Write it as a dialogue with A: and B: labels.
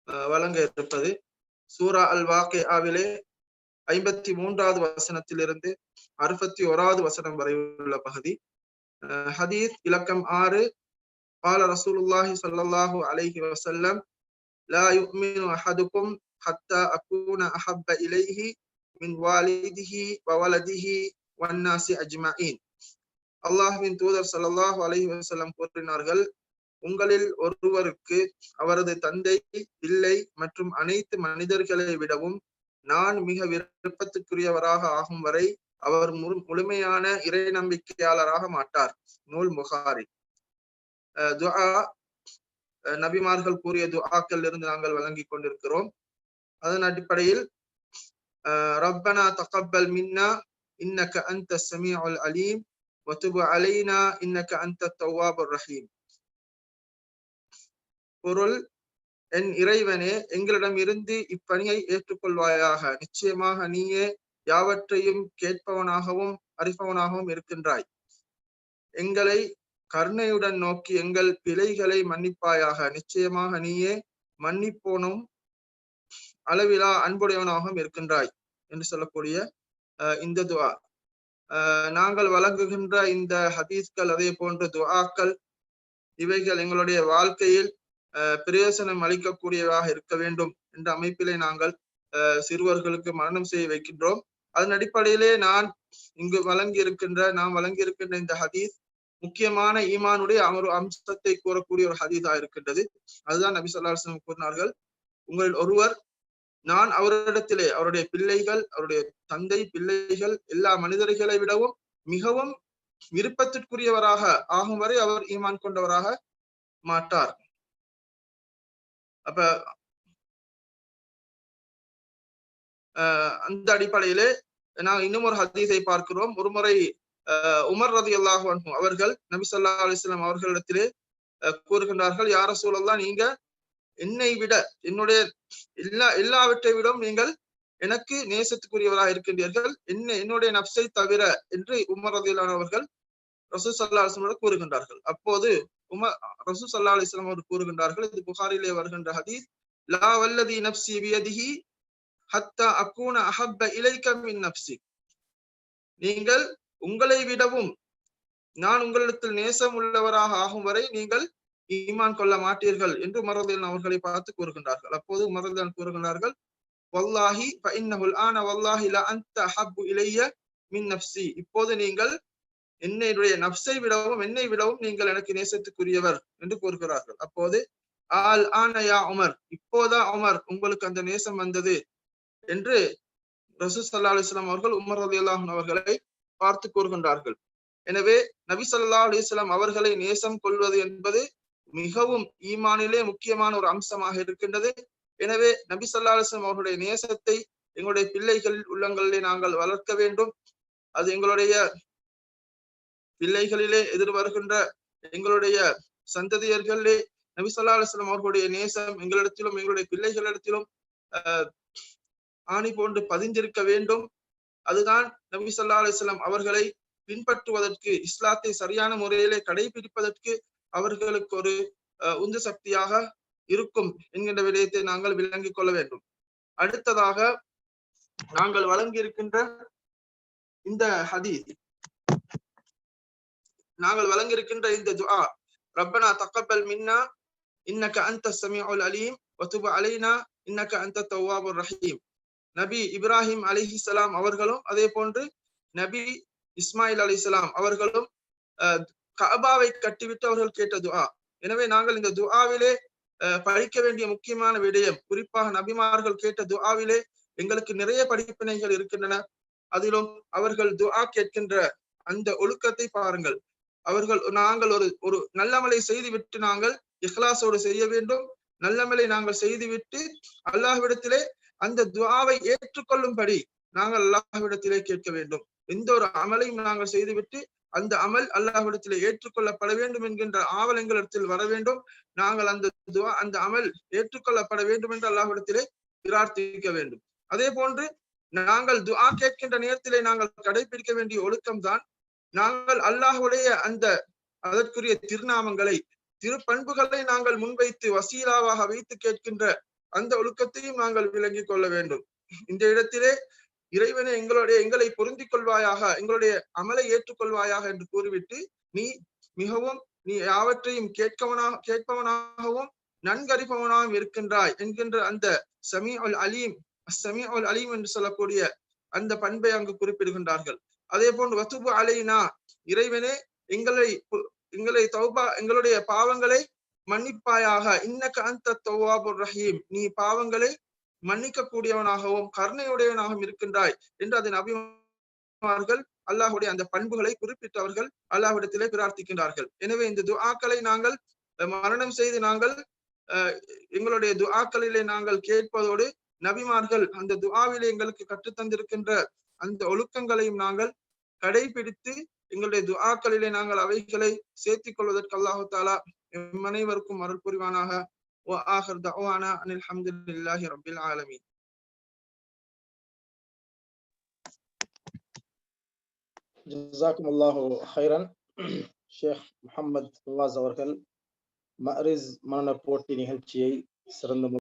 A: வழங்க இருப்பது சூரா அல் வாக்கியாவிலே 53வது வசனத்திலிருந்து 61வது வசனம் வரை உள்ள பகுதி. ஹதீஸ் இலக்கம் 6. قال رسول الله صلى الله عليه وسلم لا يؤمن أحدكم حتى أكون أحب إليه من والده وولده والناس أجمعين. அல்லாஹ்வின் தூதர் ஸல்லல்லாஹு அலைஹி வஸல்லம் கூறினார்கள், உங்களில் ஒருவருக்கு அவரது தந்தை, பிள்ளை மற்றும் அனைத்து மனிதர்களை விடவும் நான் மிக விருப்பத்துக்குரியவராக ஆகும் வரை அவர் முழுமையான இறை நம்பிக்கையாளராக மாட்டார். நூல் புகாரி. துஆ, நபிமார்கள் கூறிய துஆக்கள் இருந்து நாங்கள் வழங்கி கொண்டிருக்கிறோம். அதன் அடிப்படையில் ரப்பனா தகப்பல் மின்னா இன்னக அன்த ஸமீஉல் அலீம் வதுப் அலைனா இன்னக அன்த தவ்வாபுர் ரஹீம். பொருள், என் இறைவனே, எங்களிடம் இருந்து இப்பணியை ஏற்றுக்கொள்வாயாக. நிச்சயமாக நீயே யாவற்றையும் கேட்பவனாகவும் அறிபவனாகவும் இருக்கின்றாய். எங்களை கருணையுடன் நோக்கி எங்கள் பிழைகளை மன்னிப்பாயாக. நிச்சயமாக நீயே மன்னிப்போனும் அளவிலா அன்புடையவனாகவும் இருக்கின்றாய் என்று சொல்லக்கூடிய இந்த துஆ. நாங்கள் வழங்குகின்ற இந்த ஹதீஸ்கள், அதே போன்ற துஆக்கள், இவைகள் எங்களுடைய வாழ்க்கையில் பிரயோசனம் அளிக்கக்கூடியதாக இருக்க வேண்டும் என்ற அமைப்பிலே நாங்கள் சிறுவர்களுக்கு மரணம் செய்ய வைக்கின்றோம். அதன் அடிப்படையிலே நாம் வழங்கி இருக்கின்ற இந்த ஹதீஸ் முக்கியமான ஈமானுடைய ஒரு அம்சத்தை கூறக்கூடிய ஒரு ஹதீஸா இருக்கின்றது. அதுதான் நபி ஸல்லல்லாஹு அலைஹி வஸல்லம் கூறினார்கள், உங்களில் ஒருவர் நான் அவரிடத்திலே அவருடைய பிள்ளைகள், அவருடைய தந்தை, பிள்ளைகள் எல்லா மனிதர்களை விடவும் மிகவும் விருப்பத்திற்குரியவராக ஆகும் வரை அவர் ஈமான் கொண்டவராக மாட்டார். அப்ப அந்த அடிப்படையிலே நான் இன்னும் ஒரு ஹதீஸை பார்க்கிறோம். ஒருமுறை உமர் ரலியல்லாஹு அன்ஹு அவர்கள் நபி ஸல்லல்லாஹு அலைஹி வஸல்லம் அவர்களிடத்திலே கூறுகின்றார்கள், யா ரசூலல்லாஹ், நீங்க என்னை விட, என்னுடைய எல்லாவற்றை விடவும் நீங்கள் எனக்கு நேசத்துக்குரியவராக இருக்கின்றீர்கள், என்னுடைய நப்சை தவிர என்று உமர் ரலியல்லாஹு அன்ஹு அவர்கள் ரசூல் ஸல்லல்லாஹு அலைஹி வஸல்லம் கூறுகின்றார்கள். அப்போது ரசூல் ஸல்லல்லாஹு அலைஹி வஸல்லம் அவர்கள் கூறுகின்றார்கள், இது புகாரிலே வருகின்ற ஹதீஸ், லா வல்லதி நப்சி பியதிஹி ஹத்தா அகூன அஹப்ப இலைக மின் நப்சி. நீங்கள் உங்களை விடவும் நான் உங்களிடத்தில் நேசம் உள்ளவராக ஆகும் வரை நீங்கள் ஈமான் கொள்ள மாட்டீர்கள் என்று உமர் ரலியல்லாஹு அவர்களை பார்த்து கூறுகின்றார்கள். அப்போது உமர் ரலியல்லாஹு கூறுகின்றார்கள், வல்லாஹி ஃபஇன்னஹுல் ஆன வல்லாஹி லா அன்த அஹப்பு இலைய மின் நப்சி. இப்போது நீங்கள் என்னுடைய நப்சை விடவும் என்னை விடவும் நீங்கள் எனக்கு நேசத்துக்குரியவர் என்று கூறுகிறார்கள். அப்போது ஆல் ஆன யா உமர், இப்போதா உமர் உங்களுக்கு அந்த நேசம் வந்தது என்று ரசூல் ஸல்லல்லாஹு அலைஹி வஸல்லம் அவர்கள் உமர் ரலியல்லாஹு அன்ஹு அவர்களை பார்த்து கூறுகின்றார்கள். எனவே நபி ஸல்லல்லாஹு அலைஹி வஸல்லம் அவர்களை நேசம் கொள்வது என்பது மிகவும் ஈமானிலே முக்கியமான ஒரு அம்சமாக இருக்கின்றது. எனவே நபி ஸல்லல்லாஹு அலைஹி வஸல்லம் அவர்களுடைய நேசத்தை எங்களுடைய பிள்ளைகள் உள்ளங்களிலே நாங்கள் வளர்க்க வேண்டும். அது எங்களுடைய பிள்ளைகளிலே எதிர்வருகின்ற எங்களுடைய சந்ததியர்களே நபி ஸல்லல்லாஹு அலைஹி வஸல்லம் அவர்களுடைய நேசம் எங்களிடத்திலும் எங்களுடைய பிள்ளைகளிடத்திலும் ஆணி போன்று பதிந்திருக்க வேண்டும். அதுதான் நபி ஸல்லல்லாஹு அலைஹி வஸல்லம் அவர்களை பின்பற்றுவதற்கு, இஸ்லாத்தை சரியான முறையிலே கடைபிடிப்பதற்கு அவர்களுக்கு ஒரு உந்து சக்தியாக இருக்கும் என்கின்ற விடயத்தை நாங்கள் விளங்கிக் கொள்ள வேண்டும். அடுத்ததாக நாங்கள் வழங்கி இருக்கின்ற இந்த ஹதீஸ், நாங்கள் வழங்கியிருக்கின்ற இந்த துஆ, ரப்பனா தகப்பல் மின்னா இன்னக அன்த ஸமீஉல் அலீம் வதுப் அலைனா இன்னக அன்த தவ்வாபுர் ரஹீம். நபி இப்ராஹிம் அலைஹிஸ்ஸலாம் அவர்களும் அதே போன்று நபி இஸ்மாயில் அலைஹிஸ்ஸலாம் அவர்களும் கஅபாவை கட்டிவிட்டு அவர்கள் கேட்ட துஆ. எனவே நாங்கள் இந்த துஆவிலே படிக்க வேண்டிய முக்கியமான விடயம், குறிப்பாக நபிமார்கள் கேட்ட துஆவிலே எங்களுக்கு நிறைய படிப்பினைகள் இருக்கின்றன. அதிலும் அவர்கள் துஆ கேட்கின்ற அந்த ஒழுக்கத்தை பாருங்கள். நாங்கள் ஒரு நல்லமலை செய்துவிட்டு நாங்கள் இஹ்லாஸோடு செய்ய வேண்டும். நல்லமலை நாங்கள் செய்துவிட்டு அல்லாஹ்விடத்திலே அந்த துஆவை ஏற்றுக்கொள்ளும்படி நாங்கள் அல்லாஹ்விடத்திலே கேட்க வேண்டும். எந்த ஒரு அமலையும் நாங்கள் செய்துவிட்டு அந்த அமல் அல்லாஹ்விடத்திலே ஏற்றுக்கொள்ளப்பட வேண்டும் என்கின்ற ஆவல் எங்களிடத்தில் வர வேண்டும். நாங்கள் அந்த அமல் ஏற்றுக்கொள்ளப்பட வேண்டும் என்று அல்லாஹ்விடத்திலே பிரார்த்திக்க வேண்டும். அதே போன்று நாங்கள் துஆ கேட்கின்ற நேரத்திலே நாங்கள் கடைபிடிக்க வேண்டிய ஒழுக்கம் தான், நாங்கள் அல்லாஹ்வுடைய அதற்குரிய திருநாமங்களை, திருப்பண்புகளை நாங்கள் முன்வைத்து வசீலாவாக வைத்து கேட்கின்ற அந்த ஒழுக்கத்தையும் நாங்கள் விளங்கிக் கொள்ள வேண்டும். இந்த இடத்திலே இறைவனை எங்களை பொருந்திக் கொள்வாயாக, எங்களுடைய அமலை ஏற்றுக்கொள்வாயாக என்று கூறிவிட்டு, நீ மிகவும் நீ யாவற்றையும் கேட்பவனாகவும் நன்கறிபவனாகவும் இருக்கின்றாய் என்கின்ற அந்த சமீஉல் அலீம் என்று சொல்லக்கூடிய அந்த பண்பை அங்கு குறிப்பிடுகின்றார்கள். அதே போன்று வதுபு அலைனா, இறைவனே எங்களுடைய பாவங்களை மன்னிப்பாயாக, இன்னக அன்த தவ்வாபுர் ரஹீம், நீ பாவங்களை மன்னிக்க கூடியவனாகவும் கருணையுடையவனாகவும் இருக்கின்றாய் என்று அதன் நபிமார்கள் அல்லாஹுடைய அந்த பண்புகளை குறிப்பிட்டு அவர்கள் அல்லாஹ்விடத்திலே பிரார்த்திக்கின்றார்கள். எனவே இந்த துஆக்களை நாங்கள் மரணம் செய்து நாங்கள் எங்களுடைய துஆக்களிலே நாங்கள் கேட்பதோடு நபிமார்கள் அந்த துஆவிலே எங்களுக்கு கற்றுத்தந்திருக்கின்ற அந்த ஒழுக்கங்களையும் நாங்கள் கடைபிடித்து எங்களுடைய துஆக்களிலே நாங்கள் அவைகளை சேர்த்திக் கொள்வதற்கு அல்லாஹு தஆலா எம் அனைவருக்கும் அருள் புரிவானாக. وآخر دعوانا أن الحمد لله رب العالمين.
B: جزاكم الله خيرا. ஷேக் முஹம்மது ஃபவாஸ் அவர்கள் மஅரிஸ் மனன போட்டி நிகழ்ச்சியை சிறந்த